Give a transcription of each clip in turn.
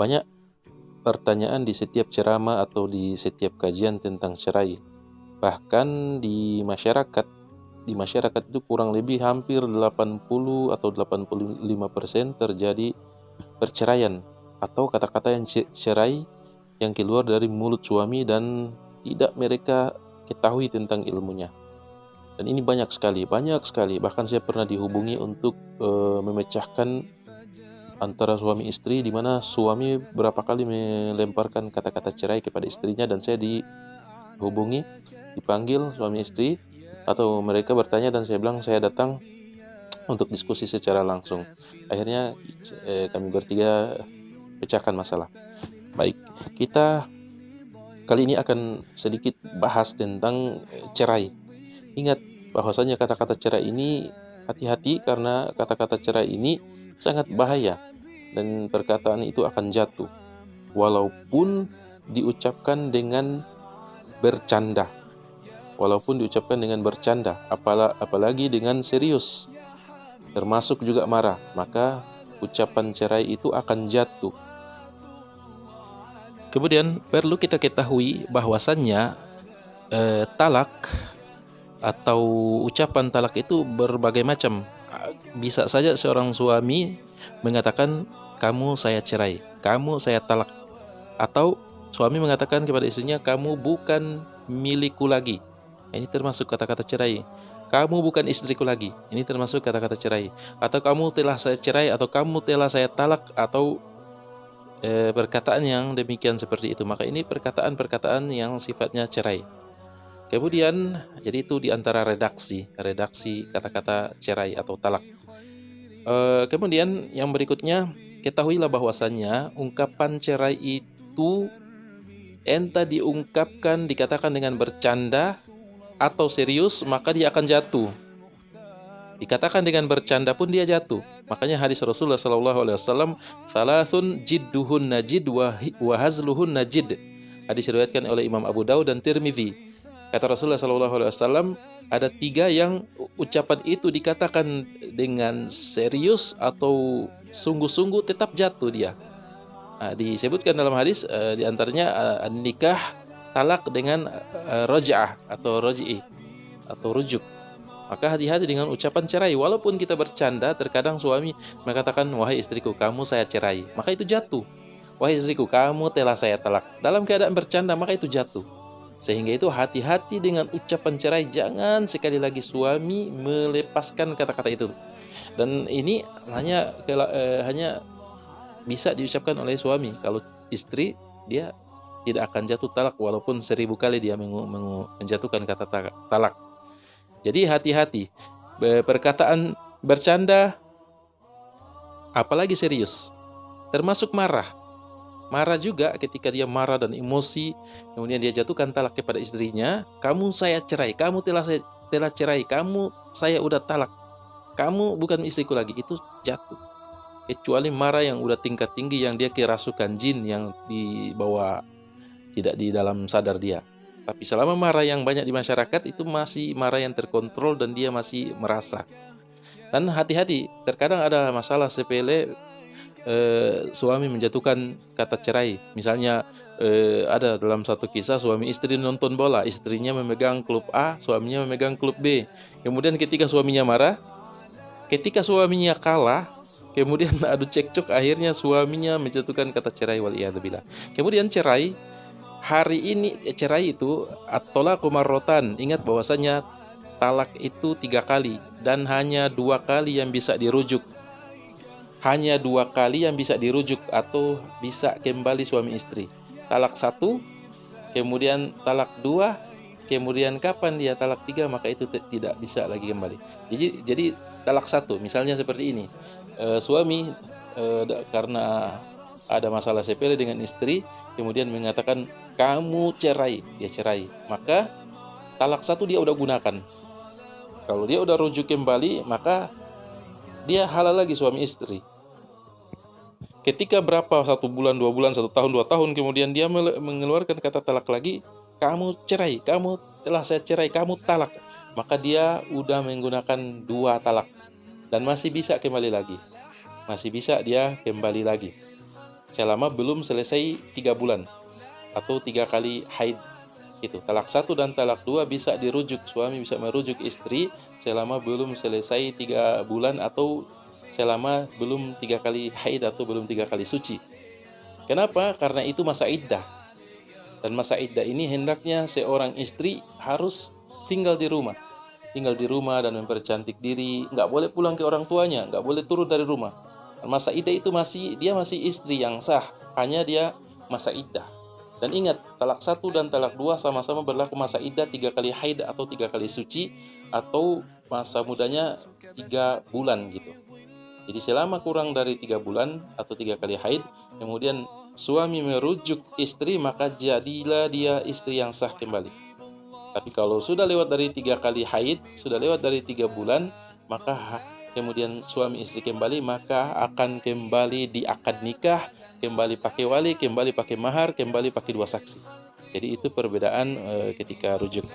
Banyak pertanyaan di setiap ceramah atau di setiap kajian tentang cerai. Bahkan di masyarakat itu kurang lebih hampir 80 atau 85% terjadi perceraian atau kata-kata yang cerai yang keluar dari mulut suami dan tidak mereka ketahui tentang ilmunya. Dan ini banyak sekali. Bahkan saya pernah dihubungi untuk memecahkan antara suami istri, di mana suami berapa kali melemparkan kata-kata cerai kepada istrinya, dan saya dihubungi, dipanggil suami istri, atau mereka bertanya dan saya bilang saya datang untuk diskusi secara langsung. Akhirnya kami bertiga pecahkan masalah. Baik, kita kali ini akan sedikit bahas tentang cerai. Ingat bahwasanya kata-kata cerai ini, hati-hati karena kata-kata cerai ini sangat bahaya dan perkataan itu akan jatuh walaupun diucapkan dengan bercanda. Apalagi dengan serius, termasuk juga marah, maka ucapan cerai itu akan jatuh. Kemudian perlu kita ketahui bahwasannya talak atau ucapan talak itu berbagai macam. Bisa saja seorang suami mengatakan, kamu saya cerai, kamu saya talak. Atau suami mengatakan kepada istrinya, kamu bukan milikku lagi. Ini termasuk kata-kata cerai. Kamu bukan istriku lagi. Ini termasuk kata-kata cerai. Atau kamu telah saya cerai, atau kamu telah saya talak, atau perkataan yang demikian seperti itu. Maka ini perkataan-perkataan yang sifatnya cerai. Kemudian, jadi itu diantara redaksi kata-kata cerai atau talak. Kemudian yang berikutnya, ketahuilah bahwasannya ungkapan cerai itu entah diungkapkan, dikatakan dengan bercanda atau serius, maka dia akan jatuh. Dikatakan dengan bercanda pun dia jatuh. Makanya hadis Rasulullah SAW, "Thalathun jidduhun najid wa hazluhun najid." Hadis diriwayatkan oleh Imam Abu Daud dan Tirmidzi. Kata Rasulullah SAW, ada 3 yang ucapan itu dikatakan dengan serius atau sungguh-sungguh tetap jatuh dia. Disebutkan dalam hadis di antaranya nikah, talak dengan raj'ah atau raj'i atau rujuk. Maka hati-hati dengan ucapan cerai. Walaupun kita bercanda, terkadang suami mengatakan, wahai istriku, kamu saya cerai, maka itu jatuh. Wahai istriku, kamu telah saya talak. Dalam keadaan bercanda, maka itu jatuh. Sehingga itu hati-hati dengan ucapan cerai. Jangan sekali lagi suami melepaskan kata-kata itu. Dan ini hanya bisa diucapkan oleh suami. Kalau istri, dia tidak akan jatuh talak walaupun 1000 kali dia menjatuhkan kata talak. Jadi hati-hati. Perkataan bercanda, apalagi serius, termasuk marah. Marah juga ketika dia marah dan emosi, kemudian dia jatuhkan talak kepada istrinya, kamu saya cerai, kamu telah cerai, kamu saya udah talak, kamu bukan istriku lagi, itu jatuh. Kecuali marah yang udah tingkat tinggi, yang dia kerasukan jin yang dibawa tidak di dalam sadar dia. Tapi selama marah yang banyak di masyarakat, itu masih marah yang terkontrol dan dia masih merasa. Dan hati-hati, terkadang ada masalah sepele, suami menjatuhkan kata cerai. Misalnya ada dalam satu kisah suami istri nonton bola, istrinya memegang klub A, suaminya memegang klub B. Kemudian ketika suaminya marah, ketika suaminya kalah, kemudian adu cekcok, akhirnya suaminya menjatuhkan kata cerai, waliyadzubillah. Kemudian cerai, hari ini cerai itu at-talaqu marratan. Ingat bahwasanya talak itu 3 kali dan hanya 2 kali yang bisa dirujuk. Hanya 2 kali yang bisa dirujuk atau bisa kembali suami istri. Talak 1, kemudian talak 2, kemudian kapan dia talak 3, maka itu tidak bisa lagi kembali. Jadi talak 1, misalnya seperti ini. Suami karena ada masalah sepele dengan istri, kemudian mengatakan kamu cerai, dia cerai. Maka talak 1 dia udah gunakan. Kalau dia udah rujuk kembali, maka dia halal lagi suami istri. Ketika berapa, 1 bulan, 2 bulan, 1 tahun, 2 tahun, kemudian dia mengeluarkan kata talak lagi, kamu cerai, kamu telah saya cerai, kamu talak, maka dia udah menggunakan 2 talak dan masih bisa kembali lagi. Masih bisa dia kembali lagi. selama belum selesai 3 bulan atau 3 kali haid. Itu talak 1 dan talak 2 bisa dirujuk, suami bisa merujuk istri selama belum selesai 3 bulan atau selama belum 3 kali haid atau belum 3 kali suci. Kenapa? Karena itu masa iddah. Dan masa iddah ini hendaknya seorang istri harus tinggal di rumah. Tinggal di rumah dan mempercantik diri, nggak boleh pulang ke orang tuanya, nggak boleh turun dari rumah. Dan masa iddah itu dia masih istri yang sah, hanya dia masa iddah. Dan ingat, talak 1 dan talak 2 sama-sama berlaku masa iddah 3 kali haid atau 3 kali suci, atau masa mudanya 3 bulan gitu. Jadi selama kurang dari 3 bulan atau 3 kali haid, kemudian suami merujuk istri, maka jadilah dia istri yang sah kembali. Tapi kalau sudah lewat dari 3 kali haid, sudah lewat dari 3 bulan, maka kemudian suami istri kembali, maka akan kembali di akad nikah, kembali pakai wali, kembali pakai mahar, kembali pakai 2 saksi. Jadi itu perbedaan ketika rujuk.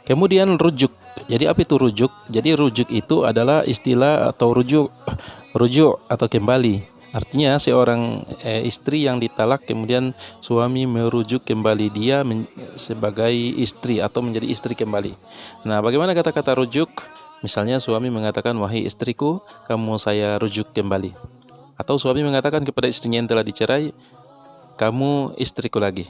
Kemudian rujuk. Jadi apa itu rujuk? Jadi rujuk itu adalah istilah atau rujuk atau kembali. Artinya seorang istri yang ditalak kemudian suami merujuk kembali dia sebagai istri atau menjadi istri kembali. Nah, bagaimana kata-kata rujuk? Misalnya suami mengatakan, "Wahai istriku, kamu saya rujuk kembali." Atau suami mengatakan kepada istrinya yang telah dicerai, "Kamu istriku lagi."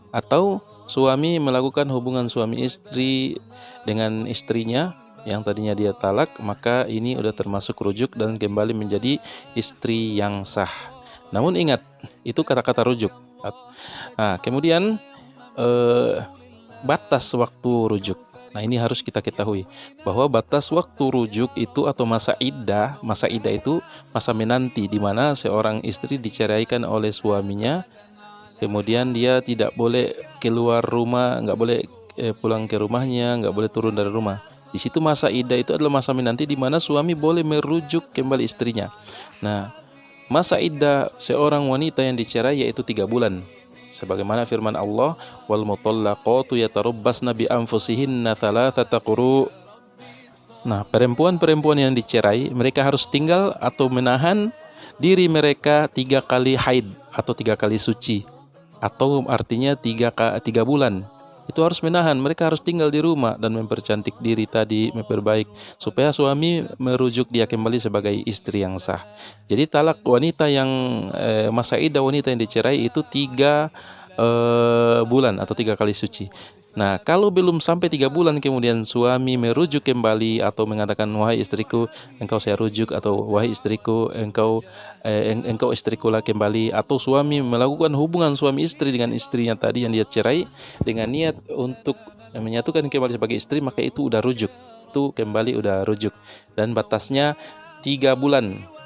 Atau suami melakukan hubungan suami istri dengan istrinya yang tadinya dia talak, maka ini udah termasuk rujuk dan kembali menjadi istri yang sah. Namun ingat, itu kata-kata rujuk. Nah, kemudian batas waktu rujuk. Nah, ini harus kita ketahui bahwa batas waktu rujuk itu atau masa iddah itu masa menanti, di mana seorang istri diceraikan oleh suaminya, kemudian dia tidak boleh keluar rumah, nggak boleh pulang ke rumahnya, nggak boleh turun dari rumah. Di situ masa iddah itu adalah masa menanti di mana suami boleh merujuk kembali istrinya. Nah, masa iddah seorang wanita yang dicerai yaitu 3 bulan. Sebagaimana firman Allah, "Wal mutallaqatu yatarabbasna bi anfusihinna thalathata quru'." Nah, perempuan-perempuan yang dicerai, mereka harus tinggal atau menahan diri mereka 3 kali haid atau 3 kali suci. Atau artinya 3 bulan. Itu harus menahan, mereka harus tinggal di rumah dan mempercantik diri tadi, memperbaik supaya suami merujuk dia kembali sebagai istri yang sah. Jadi talak wanita yang masa iddah wanita yang dicerai itu 3 bulan atau 3 kali suci. Nah, kalau belum sampai 3 bulan kemudian suami merujuk kembali atau mengatakan, "Wahai istriku, engkau saya rujuk," atau "Wahai istriku, engkau istriku lah kembali," atau suami melakukan hubungan suami istri dengan istrinya tadi yang dia cerai dengan niat untuk menyatukan kembali sebagai istri, maka itu udah rujuk. Itu kembali udah rujuk. Dan batasnya 3 bulan.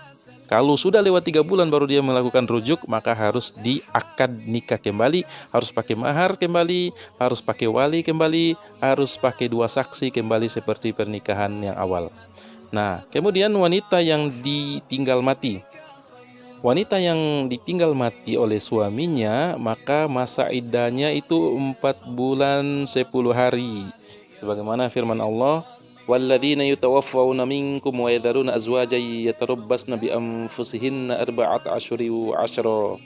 Kalau sudah lewat 3 bulan baru dia melakukan rujuk, maka harus diakad nikah kembali, harus pakai mahar kembali, harus pakai wali kembali, harus pakai 2 saksi kembali seperti pernikahan yang awal. Nah, kemudian wanita yang ditinggal mati. Wanita yang ditinggal mati oleh suaminya, maka masa iddahnya itu 4 bulan 10 hari. Sebagaimana firman Allah, "Walladzina yutawaffawna minkum wa yadharuna azwajan yatarabbasna bi anfusihinna arba'ata asyhuri wa asyra."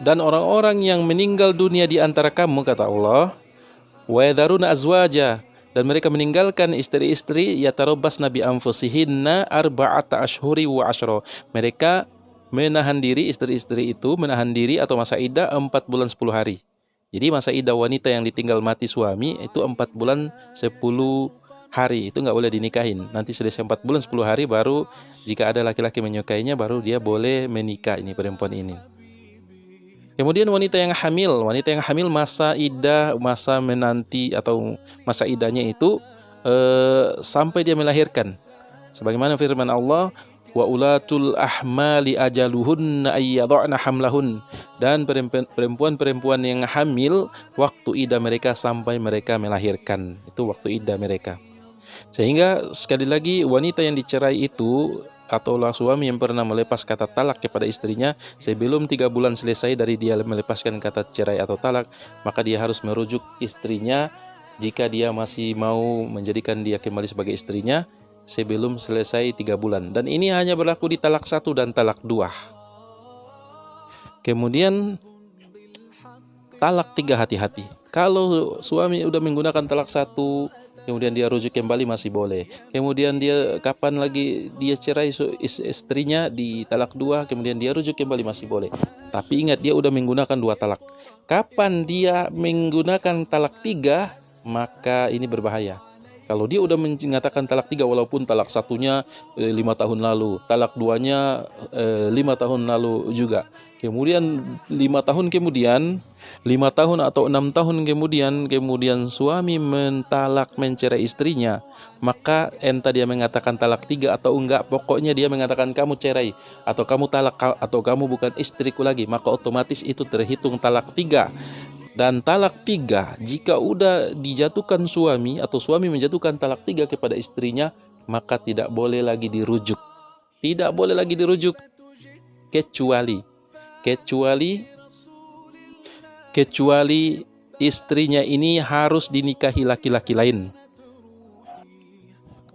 Dan orang-orang yang meninggal dunia di antara kamu, kata Allah, wa yadharuna azwaja, dan mereka meninggalkan istri-istri, yatarabbasna bi anfusihinna arba'ata asyhuri wa asyra. Mereka menahan diri, istri-istri itu menahan diri atau masa iddah 4 bulan 10 hari. Jadi masa iddah wanita yang ditinggal mati suami itu 4 bulan 10 hari, itu nggak boleh dinikahin. Nanti selesai 4 bulan 10 hari baru jika ada laki-laki menyukainya baru dia boleh menikah ini perempuan ini. Kemudian wanita yang hamil masa iddah, masa menanti atau masa iddahnya itu sampai dia melahirkan. Sebagaimana firman Allah, "Wa ulatul ahmali ajaluhunna ayyadha'na hamlahun." Dan perempuan-perempuan yang hamil waktu iddah mereka sampai mereka melahirkan. Itu waktu iddah mereka. Sehingga sekali lagi wanita yang dicerai itu ataulah suami yang pernah melepas kata talak kepada istrinya sebelum 3 bulan selesai dari dia melepaskan kata cerai atau talak, maka dia harus merujuk istrinya jika dia masih mau menjadikan dia kembali sebagai istrinya sebelum selesai 3 bulan. Dan ini hanya berlaku di talak 1 dan talak 2. Kemudian talak 3 hati-hati. Kalau suami udah menggunakan talak 1, kemudian dia rujuk kembali masih boleh. Kemudian dia kapan lagi dia cerai istrinya di talak 2, kemudian dia rujuk kembali masih boleh. Tapi ingat, dia udah menggunakan 2 talak. Kapan dia menggunakan talak 3, maka ini berbahaya. Kalau dia udah mengatakan talak 3 walaupun talak 1-nya 5 tahun lalu, talak 2-nya 5 tahun lalu juga. Kemudian 5 tahun kemudian, 5 tahun atau 6 tahun kemudian suami mencerai istrinya, maka entah dia mengatakan talak 3 atau enggak, pokoknya dia mengatakan kamu cerai atau kamu talak atau kamu bukan istriku lagi, maka otomatis itu terhitung talak 3. Dan talak 3 jika udah dijatuhkan suami atau suami menjatuhkan talak 3 kepada istrinya, maka tidak boleh lagi dirujuk. Tidak boleh lagi dirujuk kecuali istrinya ini harus dinikahi laki-laki lain.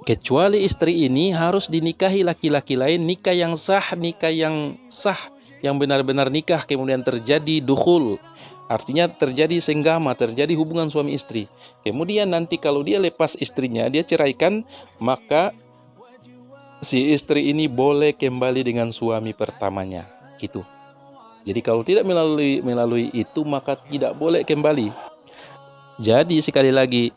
Kecuali istri ini harus dinikahi laki-laki lain, nikah yang sah, yang benar-benar nikah, kemudian terjadi dukhul. Artinya terjadi senggama, terjadi hubungan suami istri. Kemudian nanti kalau dia lepas istrinya, dia ceraikan, maka si istri ini boleh kembali dengan suami pertamanya. Gitu. Jadi kalau tidak melalui itu, maka tidak boleh kembali. Jadi sekali lagi,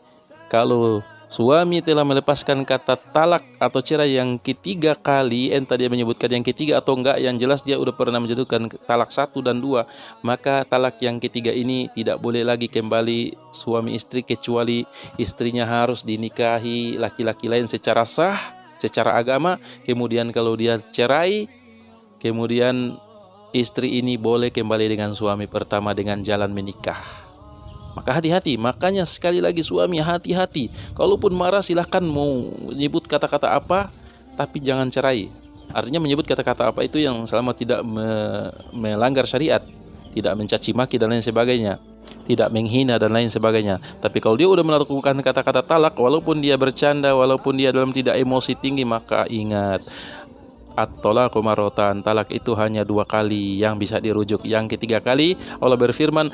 kalau suami telah melepaskan kata talak atau cerai yang ketiga kali, entah dia menyebutkan yang ketiga atau enggak, yang jelas dia udah pernah menjatuhkan talak 1 dan 2, maka talak yang ketiga ini tidak boleh lagi kembali suami istri, kecuali istrinya harus dinikahi laki-laki lain secara sah, secara agama. Kemudian kalau dia cerai, kemudian istri ini boleh kembali dengan suami pertama dengan jalan menikah. Maka hati-hati, makanya sekali lagi suami hati-hati. Kalaupun marah silahkan mau menyebut kata-kata apa, tapi jangan cerai. Artinya menyebut kata-kata apa itu yang selama tidak melanggar syariat, tidak mencaci maki dan lain sebagainya, tidak menghina dan lain sebagainya. Tapi kalau dia udah melakukan kata-kata talak, walaupun dia bercanda, walaupun dia dalam tidak emosi tinggi, maka ingat, at-talaqu marratan, talak itu hanya 2 kali yang bisa dirujuk. Yang ketiga kali Allah berfirman,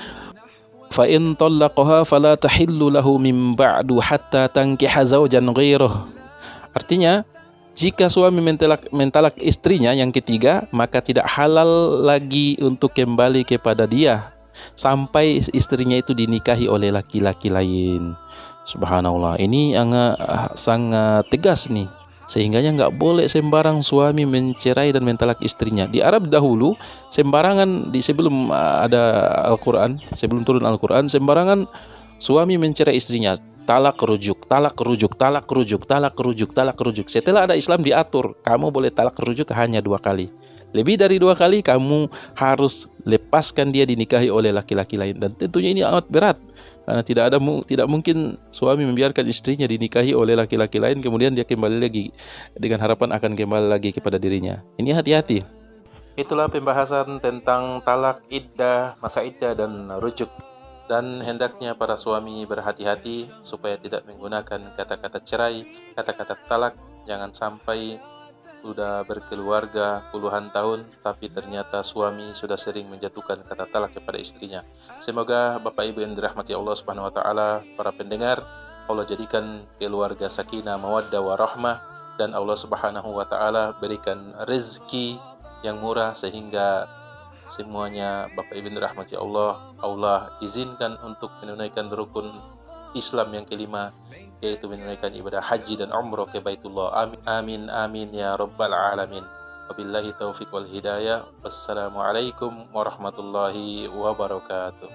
fa in talaqaha fala tahillu lahu min ba'du hatta tankiha zawjan ghairahu. Artinya, jika suami mentalak istrinya yang ketiga, maka tidak halal lagi untuk kembali kepada dia sampai istrinya itu dinikahi oleh laki-laki lain. Subhanallah, ini sangat tegas nih. Sehingganya nggak boleh sembarang suami mencerai dan mentalak istrinya. Di Arab dahulu sembarangan, sebelum ada Al-Quran, sebelum turun Al-Quran, sembarangan suami mencerai istrinya, talak rujuk, talak rujuk, talak rujuk, talak rujuk, talak rujuk. Setelah ada Islam diatur, kamu boleh talak rujuk hanya 2 kali. Lebih dari 2 kali kamu harus lepaskan dia dinikahi oleh laki-laki lain. Dan tentunya ini amat berat, karena tidak mungkin suami membiarkan istrinya dinikahi oleh laki-laki lain kemudian dia kembali lagi dengan harapan akan kembali lagi kepada dirinya. Ini hati-hati. Itulah pembahasan tentang talak, iddah, masa iddah dan rujuk. Dan hendaknya para suami berhati-hati supaya tidak menggunakan kata-kata cerai, kata-kata talak. Jangan sampai sudah berkeluarga puluhan tahun, tapi ternyata suami sudah sering menjatuhkan kata talak kepada istrinya. Semoga Bapak Ibu yang dirahmati Allah Subhanahu wa taala, para pendengar, Allah jadikan keluarga sakinah, mawaddah, warahmah, dan Allah Subhanahu wa taala berikan rezeki yang murah sehingga semuanya Bapak Ibu yang dirahmati Allah, Allah izinkan untuk menunaikan rukun Islam yang kelima, yaitu menunaikan ibadah haji dan umrah ke Baitullah. Amin, amin, amin ya rabbal alamin. Wabillahi taufiq wal hidayah. Wassalamualaikum warahmatullahi wabarakatuh.